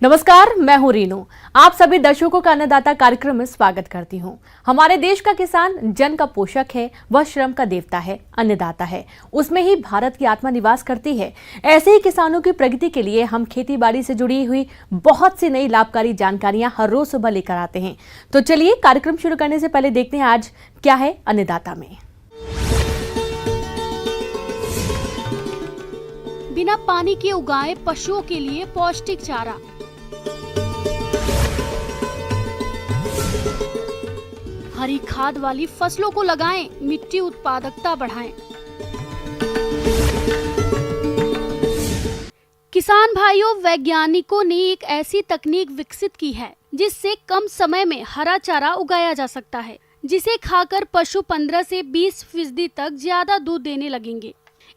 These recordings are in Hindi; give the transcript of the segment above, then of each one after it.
नमस्कार, मैं हूं रीनू। आप सभी दर्शकों का अन्नदाता कार्यक्रम में स्वागत करती हूं। हमारे देश का किसान जन का पोषक है, वह श्रम का देवता है, अन्नदाता है। उसमें ही भारत की आत्मा निवास करती है। ऐसे ही किसानों की प्रगति के लिए हम खेती बाड़ी से जुड़ी हुई बहुत सी नई लाभकारी जानकारियां हर रोज सुबह लेकर आते हैं। तो चलिए कार्यक्रम शुरू करने से पहले देखते हैं आज क्या है अन्नदाता में। बिना पानी के उगाए पशुओं के लिए पौष्टिक चारा। हरी खाद वाली फसलों को लगाएं, मिट्टी उत्पादकता बढ़ाएं। किसान भाइयों, वैज्ञानिकों ने एक ऐसी तकनीक विकसित की है जिससे कम समय में हरा चारा उगाया जा सकता है, जिसे खाकर पशु 15 से 20% तक ज्यादा दूध देने लगेंगे।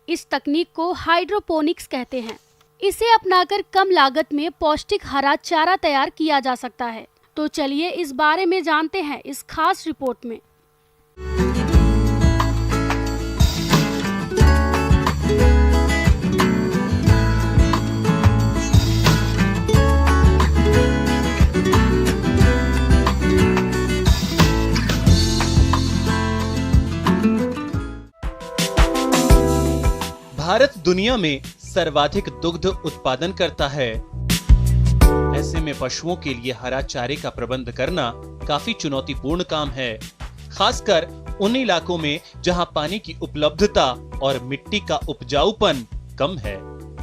इस तकनीक को हाइड्रोपोनिक्स कहते हैं। इसे अपनाकर कम लागत में पौष्टिक हरा चारा तैयार किया जा सकता है। तो चलिए इस बारे में जानते हैं इस खास रिपोर्ट में। भारत दुनिया में सर्वाधिक दुग्ध उत्पादन करता है। ऐसे में पशुओं के लिए हरा चारे का प्रबंध करना काफी चुनौतीपूर्ण काम है, खासकर उन इलाकों में जहां पानी की उपलब्धता और मिट्टी का उपजाऊपन कम है।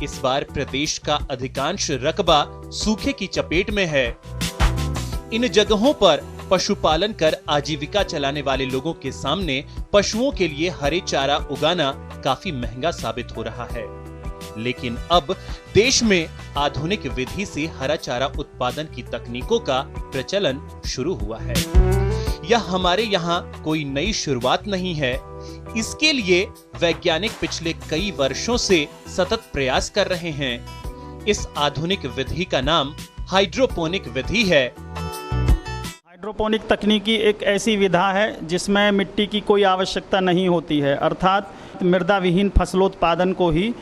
इस बार प्रदेश का अधिकांश रकबा सूखे की चपेट में है। इन जगहों पर पशुपालन कर आजीविका चलाने वाले लोगों के सामने पशुओं के लिए हरे चारा उगाना काफी महंगा साबित हो रहा है। लेकिन अब देश में आधुनिक विधि से हरा चारा उत्पादन की तकनीकों का प्रचलन शुरू हुआ है। यह हमारे यहाँ कोई नई शुरुआत नहीं है। इसके लिए वैज्ञानिक पिछले कई वर्षों से सतत प्रयास कर रहे हैं। इस आधुनिक विधि का नाम हाइड्रोपोनिक विधि है। हाइड्रोपोनिक तकनीकी एक ऐसी विधा है जिसमें मिट्टी की कोई आवश्यकता नहीं होती है, अर्थात मृदा विहीन फसलोत्पादन को ही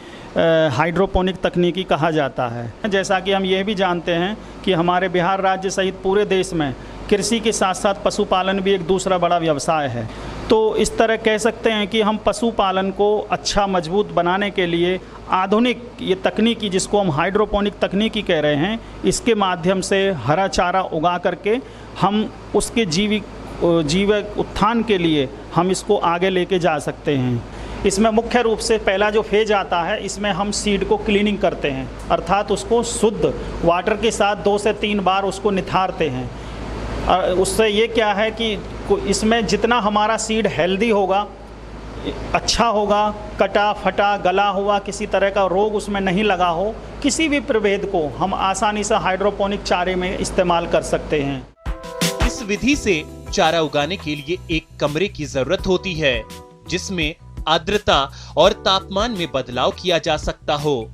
हाइड्रोपोनिक तकनीकी कहा जाता है। जैसा कि हम ये भी जानते हैं कि हमारे बिहार राज्य सहित पूरे देश में कृषि के साथ साथ पशुपालन भी एक दूसरा बड़ा व्यवसाय है। तो इस तरह कह सकते हैं कि हम पशुपालन को अच्छा मजबूत बनाने के लिए आधुनिक ये तकनीकी, जिसको हम हाइड्रोपोनिक तकनीकी कह रहे हैं, इसके माध्यम से हरा चारा उगा करके हम उसके जीवक उत्थान के लिए हम इसको आगे लेके जा सकते हैं। इसमें मुख्य रूप से पहला जो फेज आता है, इसमें हम सीड को क्लीनिंग करते हैं, अर्थात उसको शुद्ध वाटर के साथ 2 से 3 बार उसको निथारते हैं। उससे ये क्या है कि इसमें जितना हमारा सीड हेल्दी होगा, अच्छा होगा, कटा फटा गला हुआ, किसी तरह का रोग उसमें नहीं लगा हो, किसी भी प्रभेद को हम आसानी से हाइड्रोपोनिक चारे में इस्तेमाल कर सकते हैं। इस विधि से चारा उगाने के लिए एक कमरे की जरूरत होती है, जिसमें आर्द्रता और तापमान में बदलाव किया जा सकता हो।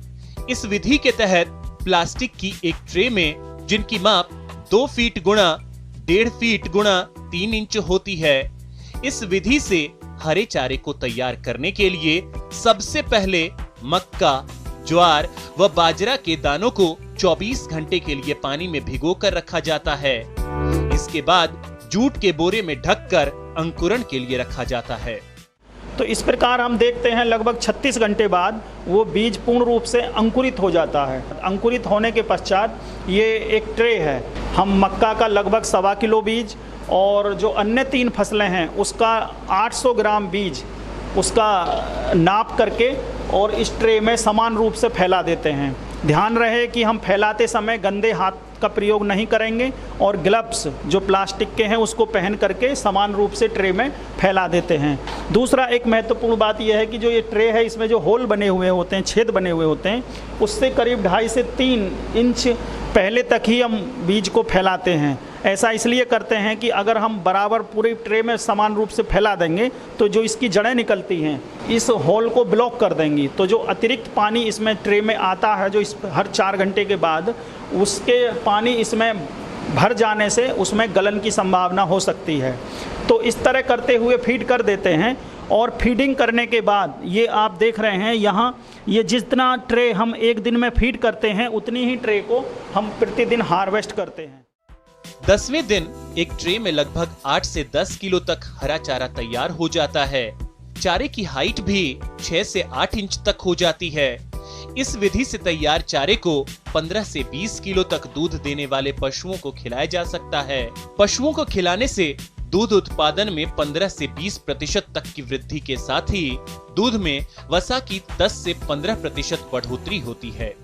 इस विधि के तहत प्लास्टिक की एक ट्रे में, जिनकी माप 2 फीट गुणा 1.5 फीट गुणा 3 इंच होती है, इस विधि से हरे चारे को तैयार करने के लिए सबसे पहले मक्का, ज्वार व बाजरा के दानों को 24 घंटे के लिए पानी में भिगोकर रखा जाता है। इसके बाद जूट के बोरे में ढककर अंकुरण के लिए रखा जाता है। तो इस प्रकार हम देखते हैं लगभग 36 घंटे बाद वो बीज पूर्ण रूप से अंकुरित हो जाता है। अंकुरित होने के पश्चात ये एक ट्रे है, हम मक्का का लगभग 1.25 किलो बीज और जो अन्य 3 फसलें हैं उसका 800 ग्राम बीज उसका नाप करके और इस ट्रे में समान रूप से फैला देते हैं। ध्यान रहे कि हम फैलाते समय गंदे हाथ का प्रयोग नहीं करेंगे और ग्लव्स जो प्लास्टिक के हैं उसको पहन करके समान रूप से ट्रे में फैला देते हैं। दूसरा एक महत्वपूर्ण बात यह है कि जो ये ट्रे है, इसमें जो होल बने हुए होते हैं, छेद बने हुए होते हैं, उससे करीब 2.5 से 3 इंच पहले तक ही हम बीज को फैलाते हैं। ऐसा इसलिए करते हैं कि अगर हम बराबर पूरे ट्रे में समान रूप से फैला देंगे तो जो इसकी जड़ें निकलती हैं इस होल को ब्लॉक कर देंगी। तो जो अतिरिक्त पानी इसमें ट्रे में आता है, जो इस हर 4 घंटे के बाद, उसके पानी इसमें भर जाने से उसमें गलन की संभावना हो सकती है। तो इस तरह करते हुए फीड कर देते हैं और फीडिंग करने के बाद ये आप देख रहे हैं यहाँ, ये जितना ट्रे हम एक दिन में फीड करते हैं उतनी ही ट्रे को हम प्रतिदिन हार्वेस्ट करते हैं। 10वें दिन एक ट्रे में लगभग 8 से 10 किलो तक हरा चारा तैयार हो जाता है। चारे की हाइट भी 6 से 8 इंच तक हो जाती है। इस विधि से तैयार चारे को 15 से 20 किलो तक दूध देने वाले पशुओं को खिलाया जा सकता है। पशुओं को खिलाने से दूध उत्पादन में 15 से 20% तक की वृद्धि के साथ ही दूध में वसा की 10 से 15% बढ़ोतरी होती है।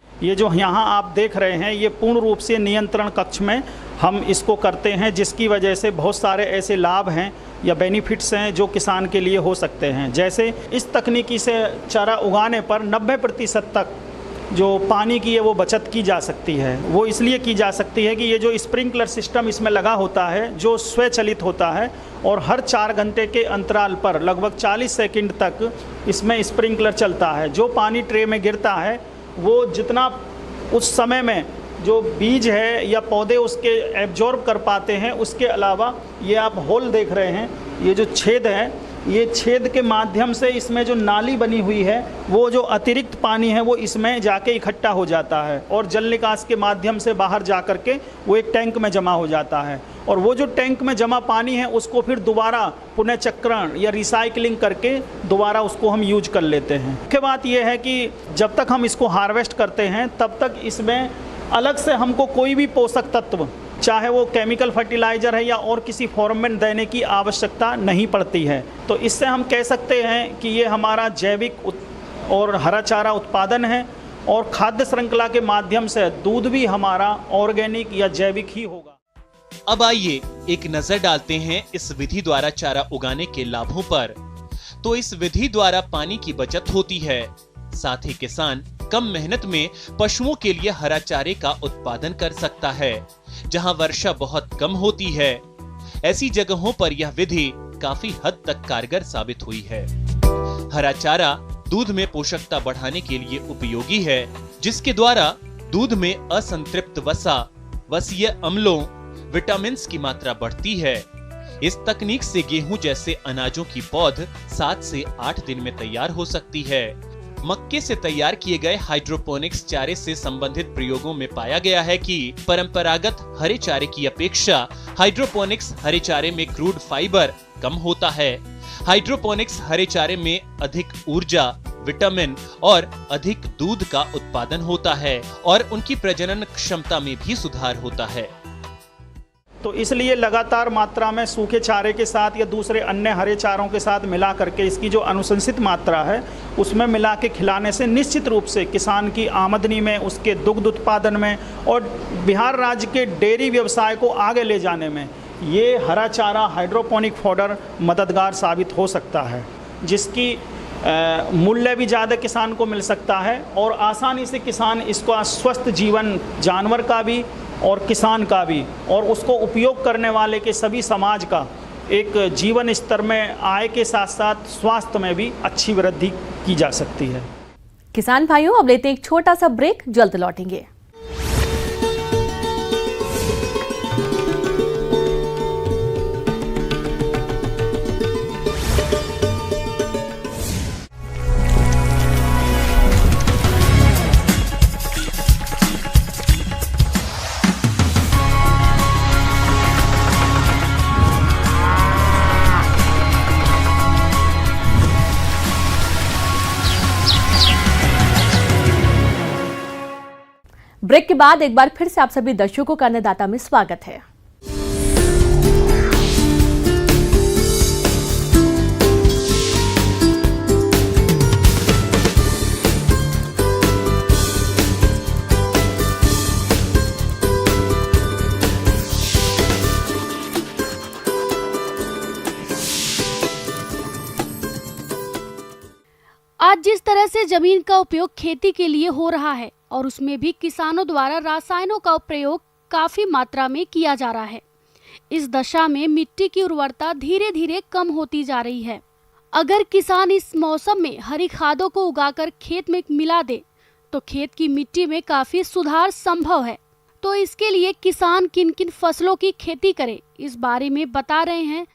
ये जो यहाँ आप देख रहे हैं, ये पूर्ण रूप से नियंत्रण कक्ष में हम इसको करते हैं, जिसकी वजह से बहुत सारे ऐसे लाभ हैं या बेनिफिट्स हैं जो किसान के लिए हो सकते हैं। जैसे इस तकनीकी से चारा उगाने पर 90% तक जो पानी की है वो बचत की जा सकती है। वो इसलिए की जा सकती है कि ये जो स्प्रिंकलर सिस्टम इसमें लगा होता है जो स्वचालित होता है और हर 4 घंटे के अंतराल पर लगभग 40 सेकंड तक इसमें स्प्रिंकलर चलता है। जो पानी ट्रे में गिरता है वो जितना उस समय में जो बीज है या पौधे उसके एब्जॉर्ब कर पाते हैं, उसके अलावा ये आप होल देख रहे हैं, ये जो छेद है, ये छेद के माध्यम से इसमें जो नाली बनी हुई है वो जो अतिरिक्त पानी है वो इसमें जाके इकट्ठा हो जाता है और जल निकास के माध्यम से बाहर जा कर के वो एक टैंक में जमा हो जाता है। और वो जो टैंक में जमा पानी है उसको फिर दोबारा पुनः चक्रण या रिसाइकलिंग करके दोबारा उसको हम यूज कर लेते हैं। मुख्य बात यह है कि जब तक हम इसको हार्वेस्ट करते हैं तब तक इसमें अलग से हमको कोई भी पोषक तत्व, चाहे वो केमिकल फर्टिलाइज़र है या और किसी फॉर्म में देने की आवश्यकता नहीं पड़ती है। तो इससे हम कह सकते हैं कि ये हमारा जैविक और हरा चारा उत्पादन है और खाद्य श्रृंखला के माध्यम से दूध भी हमारा ऑर्गेनिक या जैविक ही होगा। अब आइए एक नजर डालते हैं इस विधि द्वारा चारा उगाने के लाभों पर। तो इस विधि द्वारा पानी की बचत होती है, साथ ही किसान कम मेहनत में पशुओं के लिए हरा चारे का उत्पादन कर सकता है। जहां वर्षा बहुत कम होती है, ऐसी जगहों पर यह विधि काफी हद तक कारगर साबित हुई है। हरा चारा दूध में पोषकता बढ़ाने के लिए उपयोगी है, जिसके द्वारा दूध में असंतृप्त वसा, वसीय अम्लों, विटामिन की मात्रा बढ़ती है। इस तकनीक से गेहूं जैसे अनाजों की पौध 7 से 8 दिन में तैयार हो सकती है। मक्के से तैयार किए गए हाइड्रोपोनिक्स चारे से संबंधित प्रयोगों में पाया गया है कि परंपरागत हरे चारे की अपेक्षा हाइड्रोपोनिक्स हरे चारे में क्रूड फाइबर कम होता है। हाइड्रोपोनिक्स हरे चारे में अधिक ऊर्जा, विटामिन और अधिक दूध का उत्पादन होता है और उनकी प्रजनन क्षमता में भी सुधार होता है। तो इसलिए लगातार मात्रा में सूखे चारे के साथ या दूसरे अन्य हरे चारों के साथ मिला करके इसकी जो अनुशंसित मात्रा है उसमें मिला के खिलाने से निश्चित रूप से किसान की आमदनी में, उसके दुग्ध उत्पादन में और बिहार राज्य के डेयरी व्यवसाय को आगे ले जाने में ये हरा चारा हाइड्रोपोनिक फॉडर मददगार साबित हो सकता है, जिसकी मूल्य भी ज़्यादा किसान को मिल सकता है और आसानी से किसान इसका स्वस्थ जीवन जानवर का भी और किसान का भी और उसको उपयोग करने वाले के सभी समाज का एक जीवन स्तर में आय के साथ साथ स्वास्थ्य में भी अच्छी वृद्धि की जा सकती है। किसान भाइयों, अब लेते हैं एक छोटा सा ब्रेक, जल्द लौटेंगे। ब्रेक के बाद एक बार फिर से आप सभी दर्शकों का अन्नदाता में स्वागत है। आज जिस तरह से जमीन का उपयोग खेती के लिए हो रहा है और उसमें भी किसानों द्वारा रसायनों का प्रयोग काफी मात्रा में किया जा रहा है, इस दशा में मिट्टी की उर्वरता धीरे धीरे कम होती जा रही है। अगर किसान इस मौसम में हरी खादों को उगाकर खेत में मिला दे तो खेत की मिट्टी में काफी सुधार संभव है। तो इसके लिए किसान किन किन फसलों की खेती करे, इस बारे में बता रहे हैं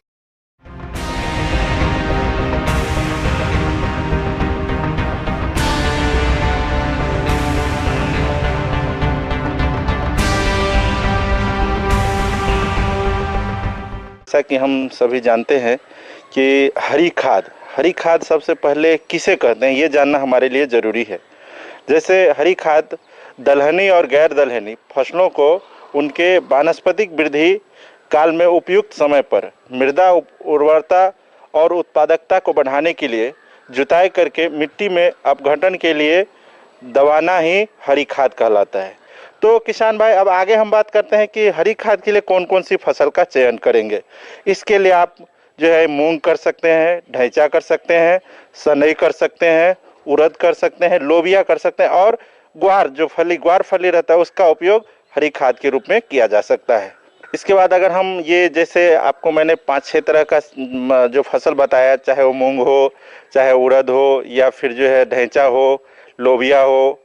जैसा कि हम सभी जानते हैं कि हरी खाद सबसे पहले किसे कहते हैं ये जानना हमारे लिए ज़रूरी है। जैसे हरी खाद दलहनी और गैर दलहनी फसलों को उनके वानस्पतिक वृद्धि काल में उपयुक्त समय पर मृदा उर्वरता और उत्पादकता को बढ़ाने के लिए जुताई करके मिट्टी में अपघटन के लिए दबाना ही हरी खाद कहलाता है। तो किसान भाई, अब आगे हम बात करते हैं कि हरी खाद के लिए कौन कौन सी फसल का चयन करेंगे। इसके लिए आप जो है मूंग कर सकते हैं, ढैंचा कर सकते हैं, सनई कर सकते हैं, उड़द कर सकते हैं, लोबिया कर सकते हैं और ग्वार फली रहता है उसका उपयोग हरी खाद के रूप में किया जा सकता है। इसके बाद अगर हम ये जैसे आपको मैंने 5-6 तरह का जो फसल बताया, चाहे वो मूंग हो, चाहे उड़द हो या फिर जो है ढैंचा हो, लोबिया हो।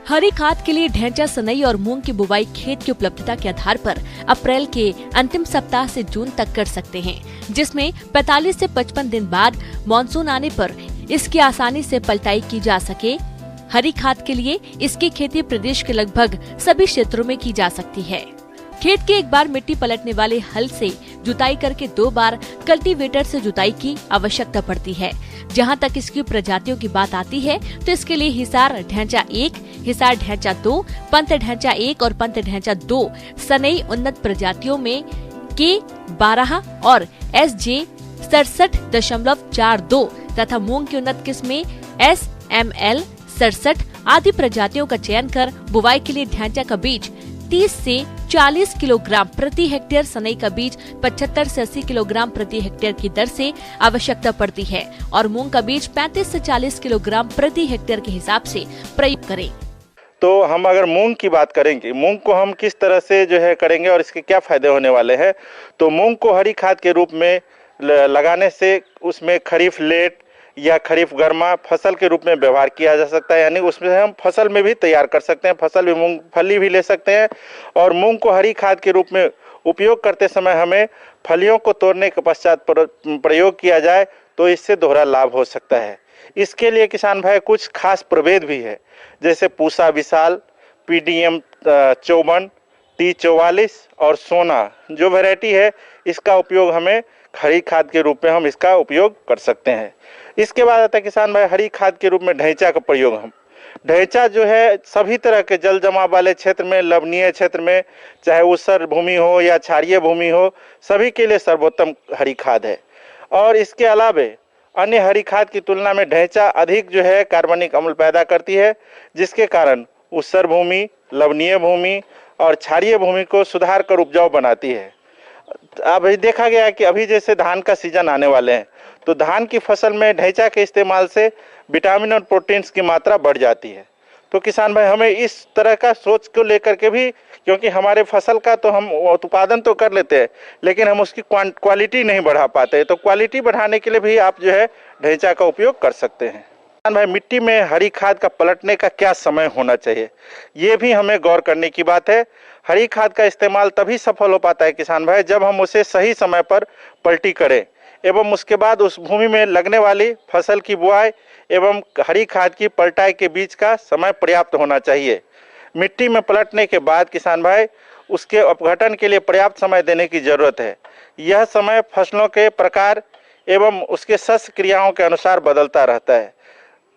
हरी खाद के लिए ढैंचा, सनई और मूंग की बुवाई खेत की उपलब्धता के आधार पर अप्रैल के अंतिम सप्ताह से जून तक कर सकते हैं, जिसमें 45 से 55 दिन बाद मानसून आने पर इसकी आसानी से पलटाई की जा सके। हरी खाद के लिए इसकी खेती प्रदेश के लगभग सभी क्षेत्रों में की जा सकती है। खेत के एक बार मिट्टी पलटने वाले हल से जुताई करके 2 बार कल्टीवेटर से जुताई की आवश्यकता पड़ती है। जहां तक इसकी प्रजातियों की बात आती है तो इसके लिए हिसार ढैंचा 1, हिसार ढैंचा 2, पंत ढैंचा 1 और पंत ढैंचा 2, सनई उन्नत प्रजातियों में K12 और SJ 67.42 तथा मूंग की उन्नत किस्में SML 67 आदि प्रजातियों का चयन कर बुवाई के लिए ढैंचा का बीज 30 से 40 किलोग्राम प्रति हेक्टेयर, सनई का बीज 75 से 80 किलोग्राम प्रति हेक्टेयर की दर से आवश्यकता पड़ती है और मूंग का बीज 35 से 40 किलोग्राम प्रति हेक्टेयर के हिसाब से प्रयोग करें। तो हम अगर मूंग की बात करेंगे, मूंग को हम किस तरह से जो है करेंगे और इसके क्या फायदे होने वाले हैं, तो मूंग को हरी खाद के रूप में लगाने से उसमें खरीफ लेट या खरीफ गर्मा फसल के रूप में व्यवहार किया जा सकता है। यानी उसमें हम फसल में भी तैयार कर सकते हैं, फसल भी मूंगफली भी ले सकते हैं। और मूंग को हरी खाद के रूप में उपयोग करते समय हमें फलियों को तोड़ने के पश्चात प्रयोग किया जाए तो इससे दोहरा लाभ हो सकता है। इसके लिए किसान भाई कुछ खास प्रभेद भी है, जैसे पूसा विशाल, PDM 54, T44 और सोना जो वैरायटी है, इसका उपयोग हमें हरी खाद के रूप में हम इसका उपयोग कर सकते हैं। इसके बाद आता है किसान भाई हरी खाद के रूप में ढैंचा का प्रयोग। हम ढैंचा जो है सभी तरह के जल जमाव वाले क्षेत्र में, लवणीय क्षेत्र में, चाहे ऊसर भूमि हो या क्षारीय भूमि हो, सभी के लिए सर्वोत्तम हरी खाद है। और इसके अलावे अन्य हरी खाद की तुलना में ढैंचा अधिक जो है कार्बनिक अम्ल पैदा करती है, जिसके कारण ऊसर भूमि, लवणीय भूमि और क्षारीय भूमि को सुधार कर उपजाऊ बनाती है। अभी देखा गया है कि अभी जैसे धान का सीजन आने वाले हैं तो धान की फसल में ढैंचा के इस्तेमाल से विटामिन और प्रोटीन्स की मात्रा बढ़ जाती है। तो किसान भाई हमें इस तरह का सोच को लेकर के भी, क्योंकि हमारे फसल का तो हम उत्पादन तो कर लेते हैं लेकिन हम उसकी क्वालिटी नहीं बढ़ा पाते, तो क्वालिटी बढ़ाने के लिए भी आप जो है ढैंचा का उपयोग कर सकते हैं। किसान भाई मिट्टी में हरी खाद का पलटने का क्या समय होना चाहिए, ये भी हमें गौर करने की बात है। हरी खाद का इस्तेमाल तभी सफल हो पाता है किसान भाई जब हम उसे सही समय पर पलटी करें एवं उसके बाद उस भूमि में लगने वाली फसल की बुआई एवं हरी खाद की पलटाई के बीच का समय पर्याप्त होना चाहिए। मिट्टी में पलटने के बाद किसान भाई उसके अपघटन के लिए पर्याप्त समय देने की जरूरत है। यह समय फसलों के प्रकार एवं उसके सस्य क्रियाओं के अनुसार बदलता रहता है।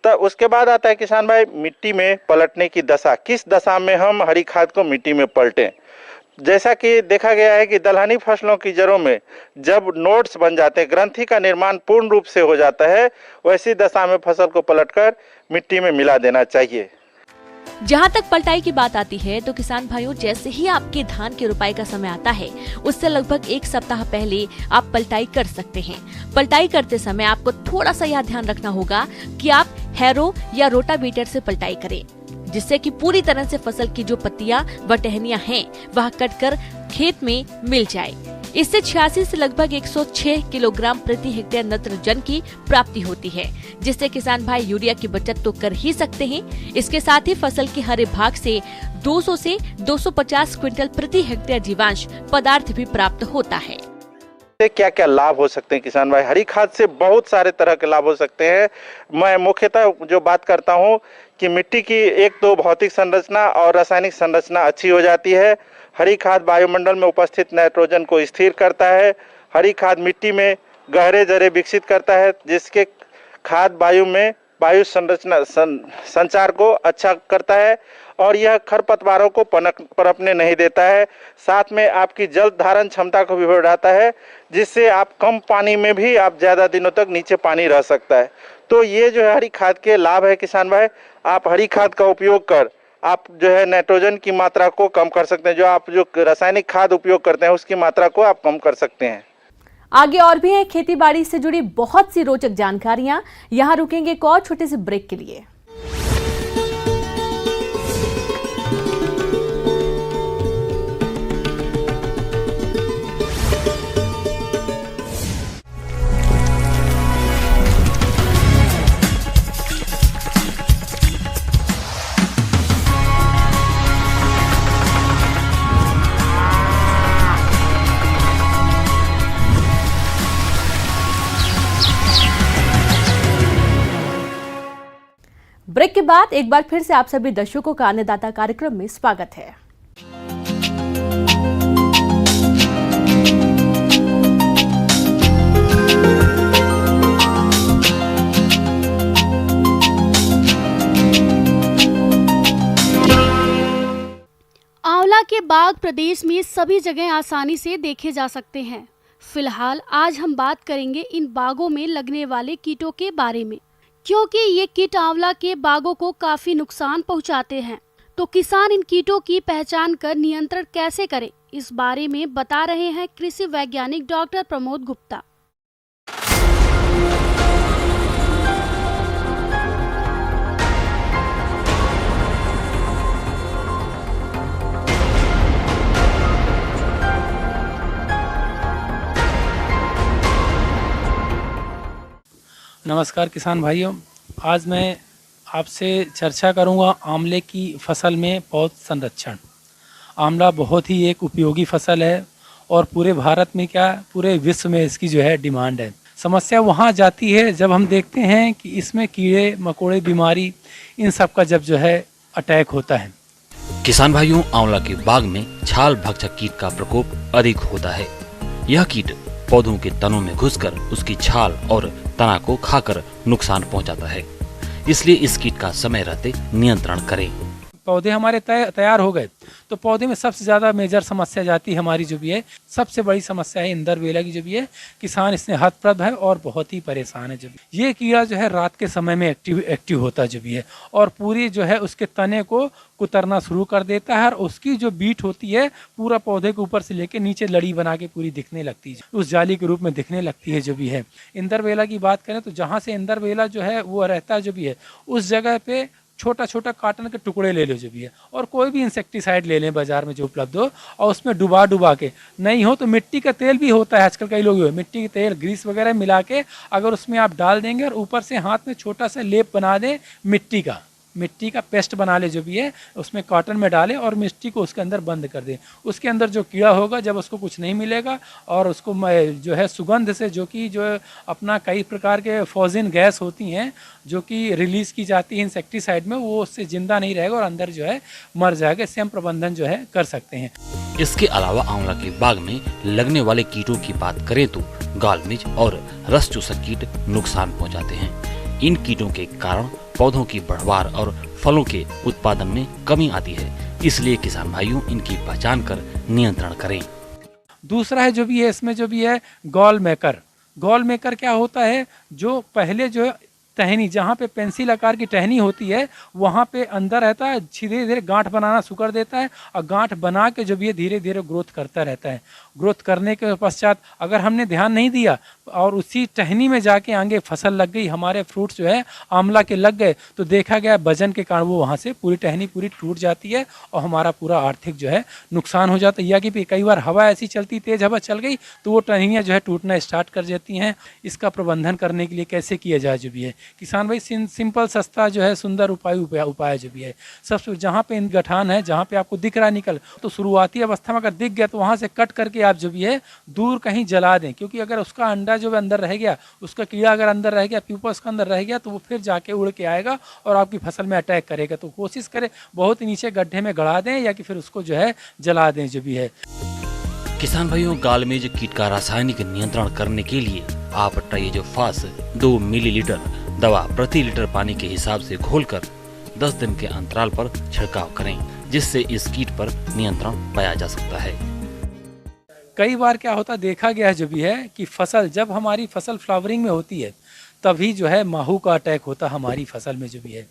तब उसके बाद आता है किसान भाई मिट्टी में पलटने की दशा, किस दशा में हम हरी खाद को मिट्टी में पलटें। जैसा कि देखा गया है कि दलहनी फसलों की जड़ों में जब नोड्स बन जाते हैं, ग्रंथि का निर्माण पूर्ण रूप से हो जाता है, वैसी दशा में फसल को पलटकर मिट्टी में मिला देना चाहिए। जहाँ तक पलटाई की बात आती है तो किसान भाइयों, जैसे ही आपके धान की रुपाई का समय आता है उससे लगभग 1 सप्ताह पहले आप पलटाई कर सकते हैं। पलटाई करते समय आपको थोड़ा सा यह ध्यान रखना होगा कि आप हैरो या रोटावेटर से पलटाई करें, जिससे कि पूरी तरह से फसल की जो पत्तियां व टहनियां हैं वह कटकर खेत में मिल जाए। इससे 86 से लगभग 106 किलोग्राम प्रति हेक्टेयर नत्रजन की प्राप्ति होती है, जिससे किसान भाई यूरिया की बचत तो कर ही सकते हैं। इसके साथ ही फसल के हरे भाग से 200 से 250 क्विंटल प्रति हेक्टेयर जीवांश पदार्थ भी प्राप्त होता है। क्या क्या लाभ हो सकते हैं किसान भाई? हरी खाद से बहुत सारे तरह के लाभ हो सकते हैं। मैं मुख्यतः जो बात करता हूँ कि मिट्टी की एक तो भौतिक संरचना और रासायनिक संरचना अच्छी हो जाती है। हरी खाद वायुमंडल में उपस्थित नाइट्रोजन को स्थिर करता है। हरी खाद मिट्टी में गहरे जरे विकसित करता है, जिसके खाद वायु में वायु संरचना संचार को अच्छा करता है और यह खरपतवारों को पनपने नहीं देता है। साथ में आपकी जल धारण क्षमता को भी बढ़ाता है, जिससे आप कम पानी में भी आप ज़्यादा दिनों तक नीचे पानी रह सकता है। तो ये जो है हरी खाद के लाभ है किसान भाई। आप हरी खाद का उपयोग कर आप जो है नाइट्रोजन की मात्रा को कम कर सकते हैं। जो आप जो रासायनिक खाद उपयोग करते हैं उसकी मात्रा को आप कम कर सकते हैं। आगे और भी है खेती बाड़ी से जुड़ी बहुत सी रोचक जानकारियां। यहां रुकेंगे एक और छोटे से ब्रेक के लिए। ब्रेक के बाद एक बार फिर से आप सभी दर्शकों का अन्नदाता कार्यक्रम में स्वागत है। आंवला के बाग प्रदेश में सभी जगह आसानी से देखे जा सकते हैं। फिलहाल आज हम बात करेंगे इन बागों में लगने वाले कीटों के बारे में, क्योंकि ये कीट आंवला के बागों को काफी नुकसान पहुंचाते हैं। तो किसान इन कीटों की पहचान कर नियंत्रण कैसे करें, इस बारे में बता रहे हैं कृषि वैज्ञानिक डॉक्टर प्रमोद गुप्ता। नमस्कार किसान भाइयों, आज मैं आपसे चर्चा करूंगा आंवले की फसल में पौध संरक्षण। आंवला बहुत ही एक उपयोगी फसल है और पूरे भारत में क्या पूरे विश्व में इसकी जो है डिमांड है। समस्या वहाँ जाती है जब हम देखते हैं कि इसमें कीड़े मकोड़े बीमारी इन सब का जब जो है अटैक होता है। किसान भाइयों, आंवला के बाग में छाल भक्षक कीट का प्रकोप अधिक होता है। यह कीट पौधों के तनों में घुसकर उसकी छाल और तना को खाकर नुकसान पहुंचाता है, इसलिए इस कीट का समय रहते नियंत्रण करें। पौधे हमारे तैयार हो गए तो पौधे में सबसे ज़्यादा मेजर समस्या जाती है हमारी जो भी है, सबसे बड़ी समस्या है इंदरबेला की जो भी है। किसान इससे हतप्रभ है और बहुत ही परेशान है। जो ये कीड़ा जो है रात के समय में एक्टिव होता है जो भी है, और पूरी जो है उसके तने को कुतरना शुरू कर देता है और उसकी जो बीट होती है पूरा पौधे के ऊपर से लेके नीचे लड़ी बना के पूरी दिखने लगती है, उस जाली के रूप में दिखने लगती है जो भी है। इंदरबेला की बात करें तो जहाँ से इंदरबेला जो है वो रहता है जो भी है, उस जगह पे छोटा छोटा कॉटन के टुकड़े ले लो जो भी है, और कोई भी इंसेक्टिसाइड ले लें बाजार में जो उपलब्ध हो, और उसमें डुबा के, नहीं हो तो मिट्टी का तेल भी होता है आजकल, कई लोग मिट्टी के तेल ग्रीस वगैरह मिला के अगर उसमें आप डाल देंगे और ऊपर से हाथ में छोटा सा लेप बना दें मिट्टी का पेस्ट बना ले जो भी है, उसमें कॉटन में डालें और मिट्टी को उसके अंदर बंद कर दें। उसके अंदर जो कीड़ा होगा जब उसको कुछ नहीं मिलेगा और उसको जो है सुगंध से जो कि जो अपना कई प्रकार के फॉजिन गैस होती हैं जो कि रिलीज़ की जाती है इंसेक्टिसाइड में, वो उससे जिंदा नहीं रहेगा और अंदर जो है मर जाएगा। इससे हम प्रबंधन जो है कर सकते हैं। इसके अलावा आंवला के बाग में लगने वाले कीटों की बात करें तो गाल मिर्च और रस चूसक कीट नुकसान पहुँचाते हैं। इन कीटों के कारण पौधों की बढ़वार और फलों के उत्पादन में कमी आती है, इसलिए किसान भाइयों इनकी पहचान कर नियंत्रण करें। दूसरा है जो भी है इसमें जो भी है गॉल मेकर क्या होता है, जो पहले जो टहनी जहाँ पे पेंसिल आकार की टहनी होती है वहाँ पे अंदर रहता है, धीरे धीरे गांठ बनाना शुरू कर देता है और गांठ बना के जो भी है धीरे धीरे ग्रोथ करता रहता है। ग्रोथ करने के पश्चात अगर हमने ध्यान नहीं दिया और उसी टहनी में जाके आगे फसल लग गई, हमारे फ्रूट्स जो है आंवला के लग गए, तो देखा गया वजन के कारण वो वहाँ से पूरी टहनी पूरी टूट जाती है और हमारा पूरा आर्थिक जो है नुकसान हो जाता है। या कि कई बार हवा ऐसी चलती, तेज हवा चल गई तो वो टहनियाँ जो है टूटना स्टार्ट कर जाती हैं। इसका प्रबंधन करने के लिए कैसे किया जाए जो भी है, किसान भाई सिंपल सस्ता जो है सुंदर उपाय जो भी है, सबसे जहाँ पे गठान है, जहाँ पे आपको दिख रहा निकल, तो शुरुआती अवस्था में अगर दिख गया तो वहाँ से कट करके आप जो भी है दूर कहीं जला दें, क्योंकि अगर उसका अंडा जो अंदर रह गया, उसका कीड़ा अगर अंदर रह गया, प्यूपा उसका अंदर रह गया, तो वो फिर जाके उड़ के आएगा और आपकी फसल में अटैक करेगा। तो कोशिश करें बहुत नीचे गड्ढे में गड़ा दें या कि फिर उसको जो है जला दें जो भी है। किसान भाइयों, गालमेज कीट का रासायनिक नियंत्रण करने के लिए आप ट्राइजोफास 2 मिलीलीटर दवा प्रति लीटर पानी के हिसाब से घोलकर 10 दिन के अंतराल पर छिड़काव करें, जिससे इस कीट पर नियंत्रण पाया जा सकता है। कई बार क्या होता देखा गया है जो भी है कि जब हमारी फसल फ्लावरिंग में होती है तभी जो है माहू का अटैक होता है हमारी फसल में जो भी है।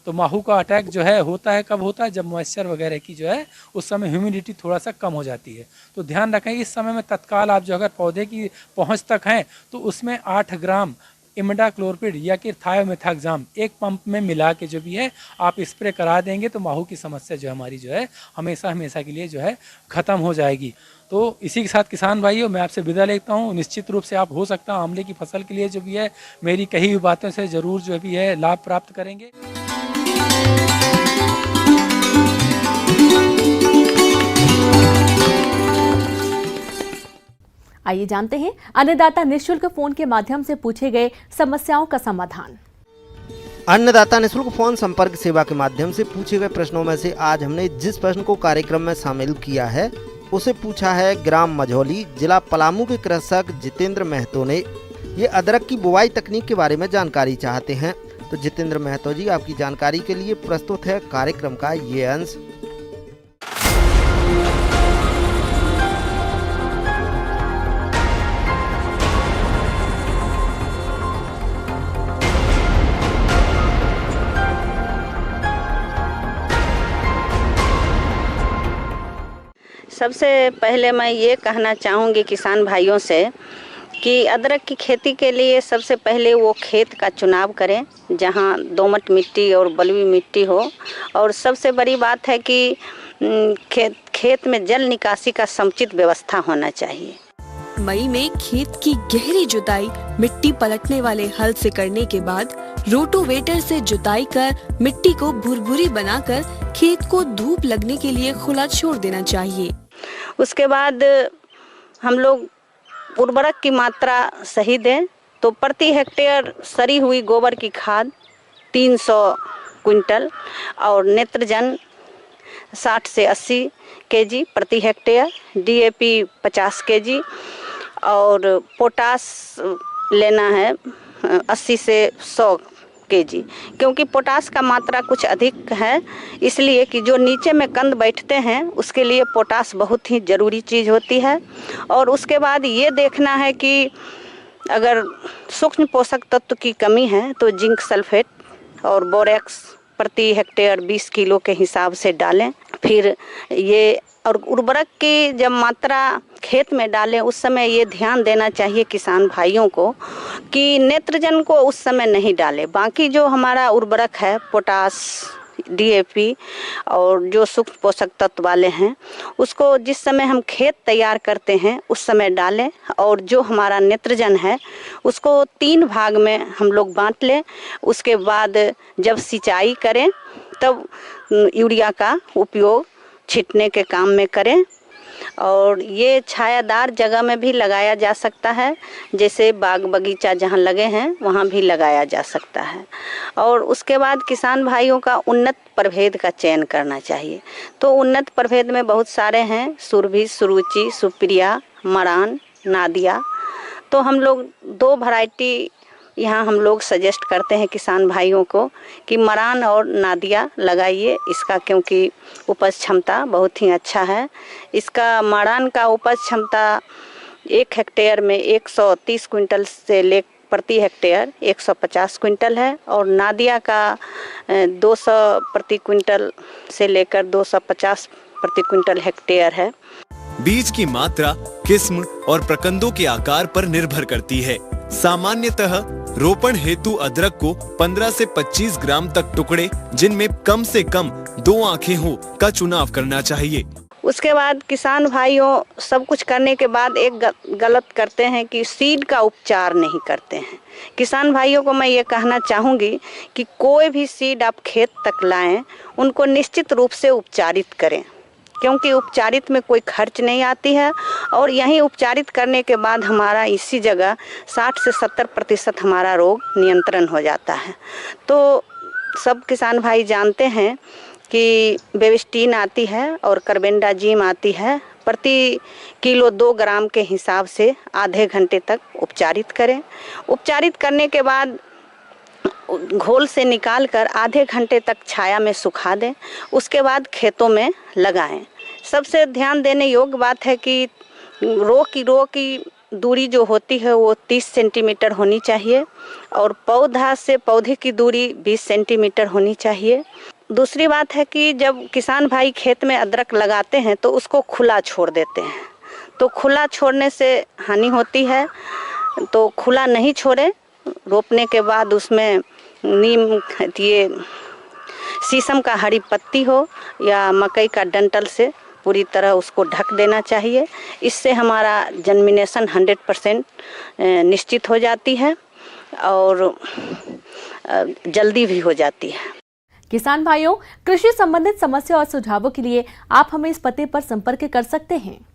तो माहू का अटैक जो है होता है कब होता है, जब मॉइस्चर वगैरह की जो है उस समय ह्यूमिडिटी थोड़ा सा कम हो जाती है। तो ध्यान रखें इस समय में तत्काल आप जो अगर पौधे की पहुंच तक हैं तो उसमें 8 ग्राम इमिडाक्लोरपिड या कि थायोमेथाक्साम एक पंप में मिला के जो भी है आप स्प्रे करा देंगे तो माहू की समस्या जो हमारी जो है हमेशा के लिए जो है ख़त्म हो जाएगी। तो इसी के साथ किसान भाइयों मैं आपसे विदा लेता हूँ। निश्चित रूप से आप हो सकता है आंवले की फसल के लिए जो भी है मेरी कही हुई बातों से ज़रूर जो भी है लाभ प्राप्त करेंगे। आइए जानते हैं अन्नदाता निःशुल्क फोन के माध्यम से पूछे गए समस्याओं का समाधान। अन्नदाता निःशुल्क फोन संपर्क सेवा के माध्यम से पूछे गए प्रश्नों में से आज हमने जिस प्रश्न को कार्यक्रम में शामिल किया है उसे पूछा है ग्राम मझौली, जिला पलामू के कृषक जितेंद्र महतो ने। ये अदरक की बुवाई तकनीक के बारे में जानकारी चाहते हैं। तो जितेंद्र महतो जी, आपकी जानकारी के लिए प्रस्तुत है कार्यक्रम का ये अंश। सबसे पहले मैं ये कहना चाहूँगी किसान भाइयों से कि अदरक की खेती के लिए सबसे पहले वो खेत का चुनाव करें जहाँ दोमट मिट्टी और बलुई मिट्टी हो। और सबसे बड़ी बात है कि खेत में जल निकासी का समुचित व्यवस्था होना चाहिए। मई में खेत की गहरी जुताई मिट्टी पलटने वाले हल से करने के बाद रोटोवेटर से जुताई कर मिट्टी को भुरभुरी बनाकर खेत को धूप लगने के लिए खुला छोड़ देना चाहिए। उसके बाद हम लोग उर्वरक की मात्रा सही दें तो प्रति हेक्टेयर सड़ी हुई गोबर की खाद 300 क्विंटल और नेत्रजन 60 से 80 केजी प्रति हेक्टेयर, DAP 50 केजी और पोटास लेना है 80 से 100 केजी, क्योंकि पोटास का मात्रा कुछ अधिक है, इसलिए कि जो नीचे में कंद बैठते हैं उसके लिए पोटास बहुत ही ज़रूरी चीज़ होती है। और उसके बाद ये देखना है कि अगर सूक्ष्म पोषक तत्व की कमी है तो जिंक सल्फेट और बोरेक्स प्रति हेक्टेयर 20 किलो के हिसाब से डालें। फिर ये और उर्वरक की जब मात्रा खेत में डालें उस समय ये ध्यान देना चाहिए किसान भाइयों को कि नेत्रजन को उस समय नहीं डालें। बाकी जो हमारा उर्वरक है पोटास, DAP और जो सूक्ष्म पोषक तत्व वाले हैं उसको जिस समय हम खेत तैयार करते हैं उस समय डालें। और जो हमारा नेत्रजन है उसको 3 भाग में हम लोग बांट लें। उसके बाद जब सिंचाई करें तब यूरिया का उपयोग छिटने के काम में करें। और ये छायादार जगह में भी लगाया जा सकता है, जैसे बाग बगीचा जहाँ लगे हैं वहाँ भी लगाया जा सकता है। और उसके बाद किसान भाइयों का उन्नत प्रभेद का चयन करना चाहिए। तो उन्नत प्रभेद में बहुत सारे हैं, सुरभि, सुरुचि, सुप्रिया, मरान, नादिया। तो हम लोग 2 वैरायटी यहाँ हम लोग सजेस्ट करते हैं किसान भाइयों को कि मरान और नादिया लगाइए इसका, क्योंकि उपज क्षमता बहुत ही अच्छा है। इसका मरान का उपज क्षमता 1 हेक्टेयर में 130 क्विंटल से ले प्रति हेक्टेयर 150 क्विंटल है और नादिया का 200 प्रति क्विंटल से लेकर 250 प्रति क्विंटल हेक्टेयर है। बीज की मात्रा, किस्म और प्रकंदों के आकार पर निर्भर करती है। सामान्यतः रोपण हेतु अदरक को 15 से 25 ग्राम तक टुकड़े जिनमें कम से कम 2 आंखें हो का चुनाव करना चाहिए। उसके बाद किसान भाइयों सब कुछ करने के बाद एक गलत करते हैं कि सीड का उपचार नहीं करते हैं। किसान भाइयों को मैं ये कहना चाहूँगी कि कोई भी सीड आप खेत तक लाएं उनको निश्चित रूप से उपचारित करें, क्योंकि उपचारित में कोई खर्च नहीं आती है। और यहीं उपचारित करने के बाद हमारा इसी जगह 60 से 70% हमारा रोग नियंत्रण हो जाता है। तो सब किसान भाई जानते हैं कि बेविस्टीन आती है और कार्बेंडाजिम आती है प्रति किलो 2 ग्राम के हिसाब से आधे घंटे तक उपचारित करें। उपचारित करने के बाद घोल से निकालकर आधे घंटे तक छाया में सुखा दें। उसके बाद खेतों में लगाएं। सबसे ध्यान देने योग्य बात है कि रो की दूरी जो होती है वो 30 सेंटीमीटर होनी चाहिए और पौधा से पौधे की दूरी 20 सेंटीमीटर होनी चाहिए। दूसरी बात है कि जब किसान भाई खेत में अदरक लगाते हैं तो उसको खुला छोड़ देते हैं, तो खुला छोड़ने से हानि होती है, तो खुला नहीं छोड़ें। रोपने के बाद उसमें नीम ये शीशम का हरी पत्ती हो या मकई का डंठल से पूरी तरह उसको ढक देना चाहिए। इससे हमारा जर्मिनेशन 100% निश्चित हो जाती है और जल्दी भी हो जाती है। किसान भाइयों, कृषि संबंधित समस्या और सुझावों के लिए आप हमें इस पते पर संपर्क कर सकते हैं।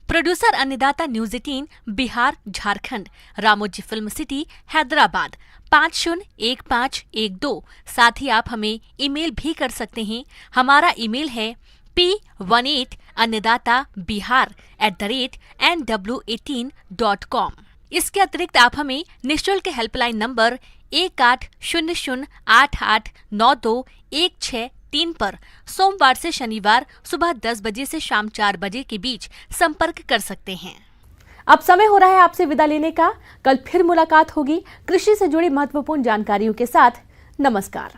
प्रोड्यूसर अन्नदाता news 18 Bihar Jharkhand, Ramoji film city Hyderabad 501512। साथ ही आप हमें ईमेल भी कर सकते हैं। हमारा ईमेल है p18annadatabihar@nw18.com। इसके अतिरिक्त आप हमें निःशुल्क हेल्पलाइन नंबर 1800889216 पर सोमवार से शनिवार सुबह 10 बजे से शाम 4 बजे के बीच संपर्क कर सकते हैं। अब समय हो रहा है आपसे विदा लेने का। कल फिर मुलाकात होगी कृषि से जुड़ी महत्वपूर्ण जानकारियों के साथ। नमस्कार।